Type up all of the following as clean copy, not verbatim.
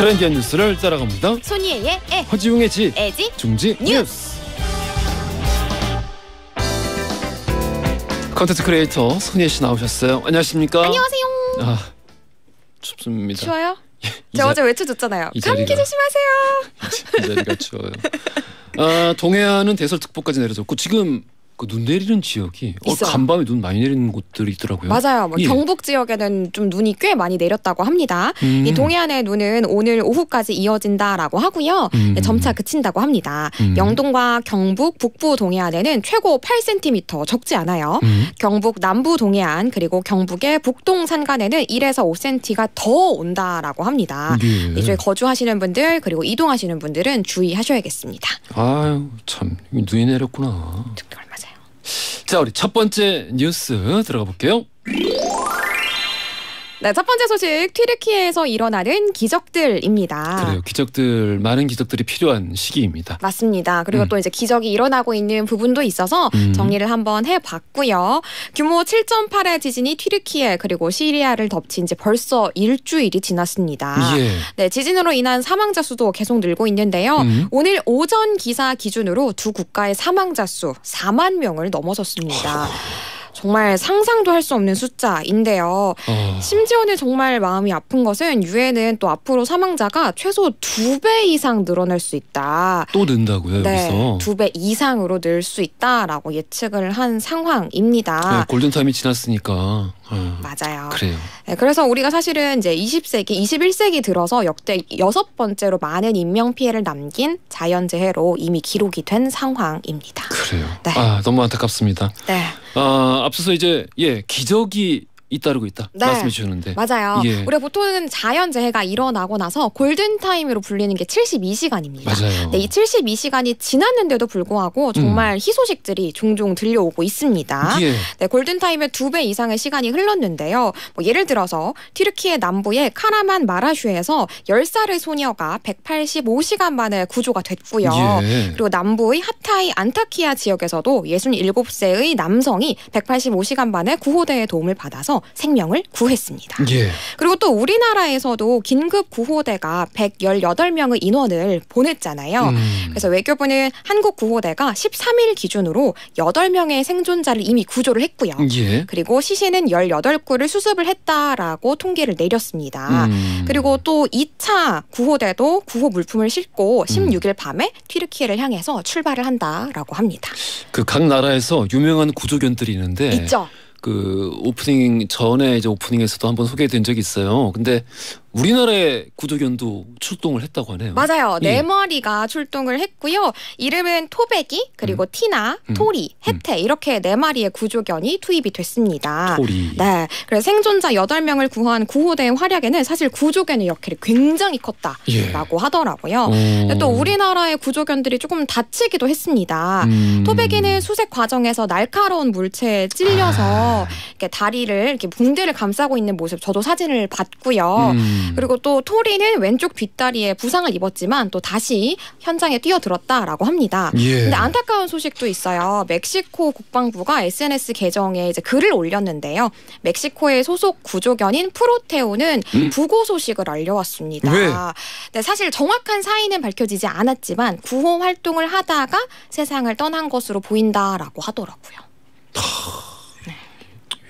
트렌디한 뉴스를 따라갑니다. 손이의 에, 허지웅의 지, 에지, 중지 뉴스. 컨텐츠 크리에이터 손희애 씨 나오셨어요. 안녕하십니까? 안녕하세요. 아, 춥습니다. 추워요? 제가 어제 외쳐줬잖아요. 감기 조심하세요. 이 자리가 추워요. 아, 동해안은 대설특보까지 내려졌고 지금 그 눈 내리는 지역이 간밤에 눈 많이 내리는 곳들이 있더라고요. 맞아요. 뭐 경북 지역에는 좀 눈이 꽤 많이 내렸다고 합니다. 이 동해안의 눈은 오늘 오후까지 이어진다라고 하고요. 점차 그친다고 합니다. 영동과 경북 북부 동해안에는 최고 8cm 적지 않아요. 경북 남부 동해안 그리고 경북의 북동 산간에는 1에서 5cm가 더 온다라고 합니다. 예. 이쪽에 거주하시는 분들 그리고 이동하시는 분들은 주의하셔야겠습니다. 아유 참 눈이 내렸구나. 맞아요. 자, 우리 첫 번째 뉴스 들어가 볼게요. 네, 첫 번째 소식 튀르키예에서 일어나는 기적들입니다. 그래요. 기적들, 많은 기적들이 필요한 시기입니다. 맞습니다. 그리고 또 이제 기적이 일어나고 있는 부분도 있어서 정리를 한번 해봤고요. 규모 7.8의 지진이 튀르키예 그리고 시리아를 덮친 지 벌써 일주일이 지났습니다. 예. 네, 지진으로 인한 사망자 수도 계속 늘고 있는데요. 오늘 오전 기사 기준으로 두 국가의 사망자 수 4만 명을 넘어섰습니다. 정말 상상도 할 수 없는 숫자인데요. 심지어는 정말 마음이 아픈 것은 유엔은 또 앞으로 사망자가 최소 2배 이상 늘어날 수 있다. 또 는다고요? 네, 여기서? 2배 이상으로 늘 수 있다라고 예측을 한 상황입니다. 네, 골든타임이 지났으니까. 맞아요. 그래요. 네, 그래서 우리가 사실은 이제 20세기, 21세기 들어서 역대 6번째로 많은 인명피해를 남긴 자연재해로 이미 기록이 된 상황입니다. 그래요. 네. 아, 너무 안타깝습니다. 네. 앞서서 이제 기적이 잇따르고 있다 말씀해 주셨는데. 맞아요. 예. 우리가 보통은 자연재해가 일어나고 나서 골든타임으로 불리는 게 72시간입니다. 맞아요. 네, 이 72시간이 지났는데도 불구하고 정말 희소식들이 종종 들려오고 있습니다. 예. 네, 골든타임의 2배 이상의 시간이 흘렀는데요. 뭐 예를 들어서 튀르키예 남부의 카라만 마라슈에서 10살의 소녀가 185시간 만에 구조가 됐고요. 예. 그리고 남부의 하타이 안타키아 지역에서도 67세의 남성이 185시간 만에 구호대의 도움을 받아서 생명을 구했습니다. 예. 그리고 또 우리나라에서도 긴급 구호대가 118명의 인원을 보냈잖아요. 그래서 외교부는 한국 구호대가 13일 기준으로 8명의 생존자를 이미 구조를 했고요. 예. 그리고 시신은 18구를 수습을 했다라고 통계를 내렸습니다. 그리고 또 2차 구호대도 구호 물품을 싣고 16일 밤에 튀르키예를 향해서 출발을 한다라고 합니다. 그 각 나라에서 유명한 구조견들이 있는데 있죠. 그 오프닝 전에 이제 오프닝에서도 한번 소개된 적이 있어요. 근데 우리나라의 구조견도 출동을 했다고 하네요. 맞아요. 예. 4마리가 출동을 했고요. 이름은 토베기, 그리고 티나, 토리, 혜태 이렇게 4마리의 구조견이 투입이 됐습니다. 토리. 네. 그래서 생존자 8명을 구한 구호대의 활약에는 사실 구조견의 역할이 굉장히 컸다라고 하더라고요. 근데 또 우리나라의 구조견들이 조금 다치기도 했습니다. 토베기는 수색 과정에서 날카로운 물체에 찔려서 이렇게 다리를 이렇게 붕대를 감싸고 있는 모습 저도 사진을 봤고요. 그리고 또 토리는 왼쪽 뒷다리에 부상을 입었지만 또 다시 현장에 뛰어들었다라고 합니다. 예. 근데 안타까운 소식도 있어요. 멕시코 국방부가 SNS 계정에 이제 글을 올렸는데요. 멕시코의 소속 구조견인 프로테오는 부고 소식을 알려왔습니다. 왜? 네, 사실 정확한 사인은 밝혀지지 않았지만 구호 활동을 하다가 세상을 떠난 것으로 보인다라고 하더라고요.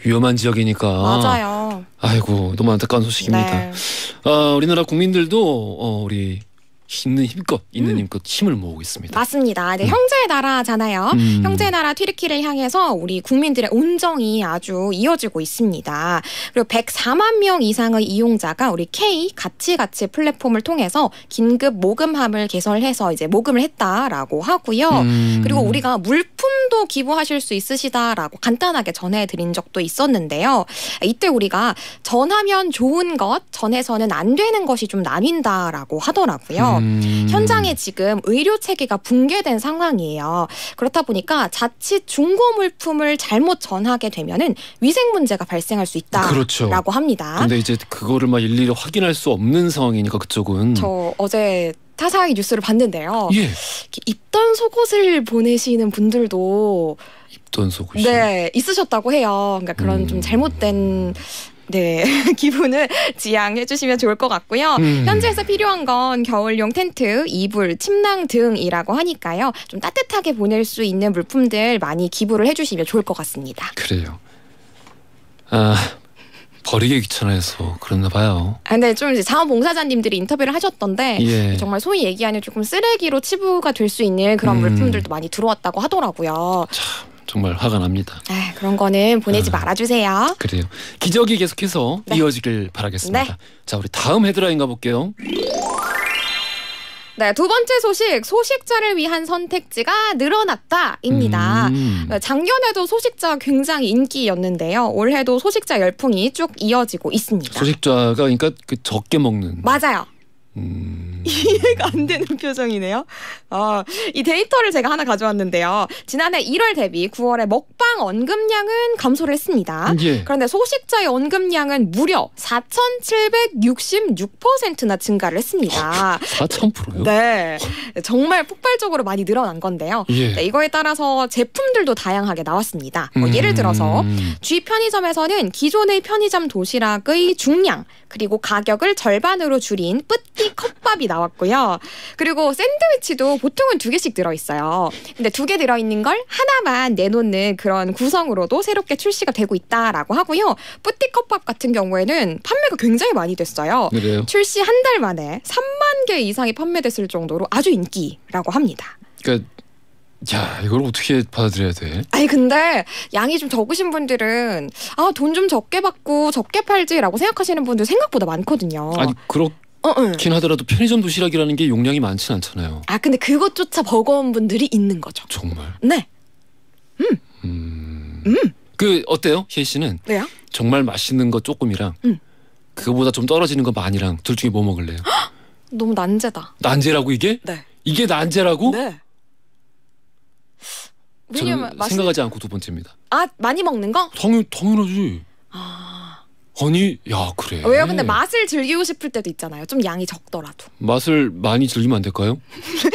위험한 지역이니까. 맞아요. 아이고 너무 안타까운 소식입니다. 네. 우리나라 국민들도 우리 있는 힘껏 힘을 모으고 있습니다. 맞습니다. 네, 형제의 나라잖아요. 형제의 나라 튀르키를 향해서 우리 국민들의 온정이 아주 이어지고 있습니다. 그리고 104만 명 이상의 이용자가 우리 K 같이 플랫폼을 통해서 긴급 모금함을 개설해서 이제 모금을 했다라고 하고요. 그리고 우리가 물품도 기부하실 수 있으시다라고 간단하게 전해드린 적도 있었는데요. 이때 우리가 전하면 좋은 것, 전해서는 안 되는 것이 좀 나뉜다라고 하더라고요. 현장에 지금 의료 체계가 붕괴된 상황이에요. 그렇다 보니까 자칫 중고 물품을 잘못 전하게 되면은 위생 문제가 발생할 수 있다라고 그렇죠. 합니다. 근데 이제 그거를 막 일일이 확인할 수 없는 상황이니까 그쪽은. 저 어제 타사의 뉴스를 봤는데요. 예. 입던 속옷을 보내시는 분들도 입던 속옷이. 네, 있으셨다고 해요. 그러니까 그런 좀 잘못된 네, 기분을 지양해 주시면 좋을 것 같고요. 현지에서 필요한 건 겨울용 텐트, 이불, 침낭 등이라고 하니까요. 좀 따뜻하게 보낼 수 있는 물품들 많이 기부를 해주시면 좋을 것 같습니다. 그래요. 버리기 귀찮아서 그랬나 봐요. 근데 좀 이제 자원봉사자님들이 인터뷰를 하셨던데 예. 정말 소위 얘기하는 조금 쓰레기로 치부가 될 수 있는 그런 물품들도 많이 들어왔다고 하더라고요. 참 정말 화가 납니다. 그런 거는 보내지 말아주세요. 그래요. 기적이 계속해서 네. 이어지길 바라겠습니다. 네. 자, 우리 다음 헤드라인 가볼게요. 네, 두 번째 소식, 소식자를 위한 선택지가 늘어났다입니다. 작년에도 소식자 굉장히 인기였는데요. 올해도 소식자 열풍이 쭉 이어지고 있습니다. 소식자가 그러니까 그 적게 먹는. 맞아요. 이해가 안 되는 표정이네요. 이 데이터를 제가 하나 가져왔는데요. 지난해 1월 대비 9월에 먹방 언급량은 감소를 했습니다. 예. 그런데 소식자의 언급량은 무려 4,766%나 증가를 했습니다. 4,000%요? 네, 정말 폭발적으로 많이 늘어난 건데요. 예. 네, 이거에 따라서 제품들도 다양하게 나왔습니다. 예를 들어서 G 편의점에서는 기존의 편의점 도시락의 중량 그리고 가격을 절반으로 줄인 뿌띠 컵밥이 나왔고요. 그리고 샌드위치도 보통은 2개씩 들어있어요. 근데 2개 들어있는 걸 하나만 내놓는 그런 구성으로도 새롭게 출시가 되고 있다라고 하고요. 뿌띠 컵밥 같은 경우에는 판매가 굉장히 많이 됐어요. 그래요? 출시 한 달 만에 3만 개 이상이 판매됐을 정도로 아주 인기라고 합니다. 그러니까 야, 이걸 어떻게 받아들여야 돼? 아니 근데 양이 좀 적으신 분들은 돈 좀 적게 받고 적게 팔지라고 생각하시는 분들 생각보다 많거든요. 아니 그렇긴 하더라도 편의점 도시락이라는 게 용량이 많진 않잖아요. 근데 그것조차 버거운 분들이 있는 거죠. 정말? 네. 그 어때요? 혜희 씨는 왜요? 정말 맛있는 거 조금이랑 그거보다 좀 떨어지는 거 많이랑 둘 중에 뭐 먹을래요? 너무 난제다. 난제라고 이게? 네. 이게 난제라고? 네. 저는 생각하지 않고 두 번째입니다. 많이 먹는 거? 당연하지. 아니, 야 그래. 왜요? 근데 맛을 즐기고 싶을 때도 있잖아요. 좀 양이 적더라도. 맛을 많이 즐기면 안 될까요?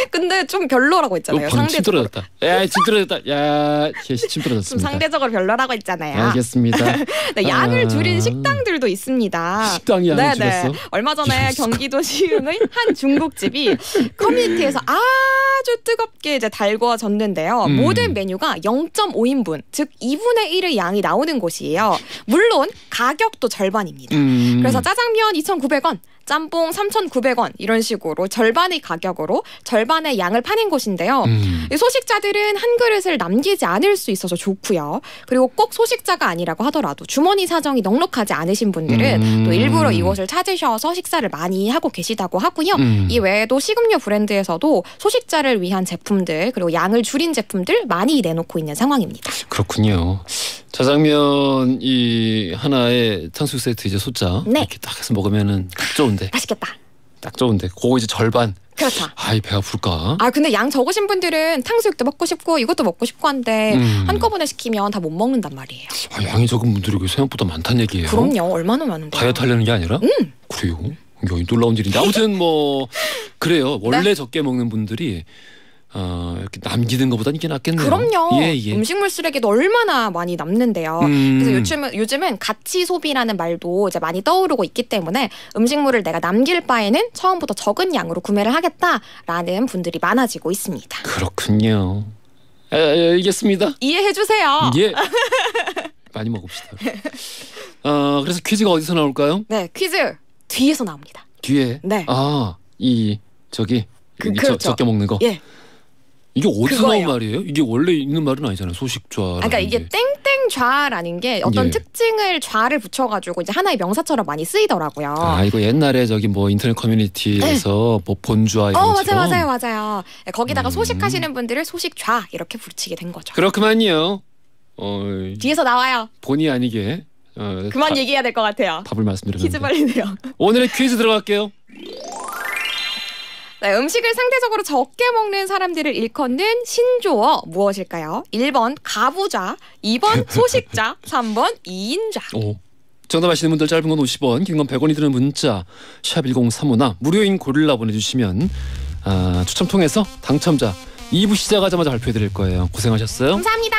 근데 좀 별로라고 했잖아요. 침 떨어졌다. 야, 침 떨어졌다. 야, 침 떨어졌습니다. 좀 상대적으로 별로라고 했잖아요. 알겠습니다. 네, 양을 줄인 식당들도 있습니다. 식당이 양을 줄였어? 얼마 전에 경기도 시흥의 한 중국집이 커뮤니티에서 아주 뜨겁게 이제 달궈졌는데요. 모든 메뉴가 0.5인분, 즉 2분의 1의 양이 나오는 곳이에요. 물론 가격도 절반입니다. 그래서 짜장면 2,900원, 짬뽕 3,900원 이런 식으로 절반의 가격으로 절반의 양을 파는 곳인데요. 이 소식자들은 한 그릇을 남기지 않을 수 있어서 좋고요. 그리고 꼭 소식자가 아니라고 하더라도 주머니 사정이 넉넉하지 않으신 분들은 또 일부러 이곳을 찾으셔서 식사를 많이 하고 계시다고 하고요. 이 외에도 식음료 브랜드에서도 소식자를 위한 제품들 그리고 양을 줄인 제품들 많이 내놓고 있는 상황입니다. 그렇군요. 짜장면 하나에 탕수육 세트 이제 소짜 이렇게 딱 해서 먹으면은 딱 좋은데. 맛있겠다. 딱 좋은데 그거 이제 절반. 그렇죠. 아이 배가 부를까? 근데 양 적으신 분들은 탕수육도 먹고 싶고 이것도 먹고 싶고 한데 한꺼번에 시키면 다 못 먹는단 말이에요. 양이 적은 분들이 생각보다 많다는 얘기예요. 그럼요. 얼마나 많은데. 다이어트 하려는 게 아니라? 그래요. 이거 놀라운 일인데 아무튼 뭐 그래요. 원래 적게 먹는 분들이 이렇게 남기는 것보다는 이게 낫겠네요. 그럼요. 예. 음식물 쓰레기도 얼마나 많이 남는데요. 그래서 요즘은 가치 소비라는 말도 이제 많이 떠오르고 있기 때문에 음식물을 내가 남길 바에는 처음부터 적은 양으로 구매를 하겠다라는 분들이 많아지고 있습니다. 그렇군요. 알겠습니다. 이해해 주세요. 예. 많이 먹읍시다. 그래서 퀴즈가 어디서 나올까요? 네, 퀴즈 뒤에서 나옵니다. 뒤에? 네. 그렇죠. 적게 먹는 거. 예. 이게 어디서 나온 말이에요? 이게 원래 있는 말은 아니잖아요. 소식좌. 그러니까 이게 땡땡좌라는 게 어떤 특징을 좌를 붙여가지고 이제 하나의 명사처럼 많이 쓰이더라고요. 이거 옛날에 뭐 인터넷 커뮤니티에서 뭐 본좌 이런 것처럼. 맞아요. 거기다가 소식하시는 분들을 소식좌 이렇게 붙이게 된 거죠. 그렇구만요. 뒤에서 나와요. 본의 아니게. 그만 얘기해야 될 것 같아요. 답을 말씀드렸는데. 퀴즈 빨리 내요. 오늘의 퀴즈 들어갈게요. 네, 음식을 상대적으로 적게 먹는 사람들을 일컫는 신조어 무엇일까요? 1번 가부좌, 2번 소식좌, 3번 2인좌. 정답 아시는 분들 짧은 건 50원, 긴 건 100원이 드는 문자 샵 1035나 무료인 고릴라 보내주시면 추첨 통해서 당첨자 2부 시작하자마자 발표해드릴 거예요. 고생하셨어요. 감사합니다.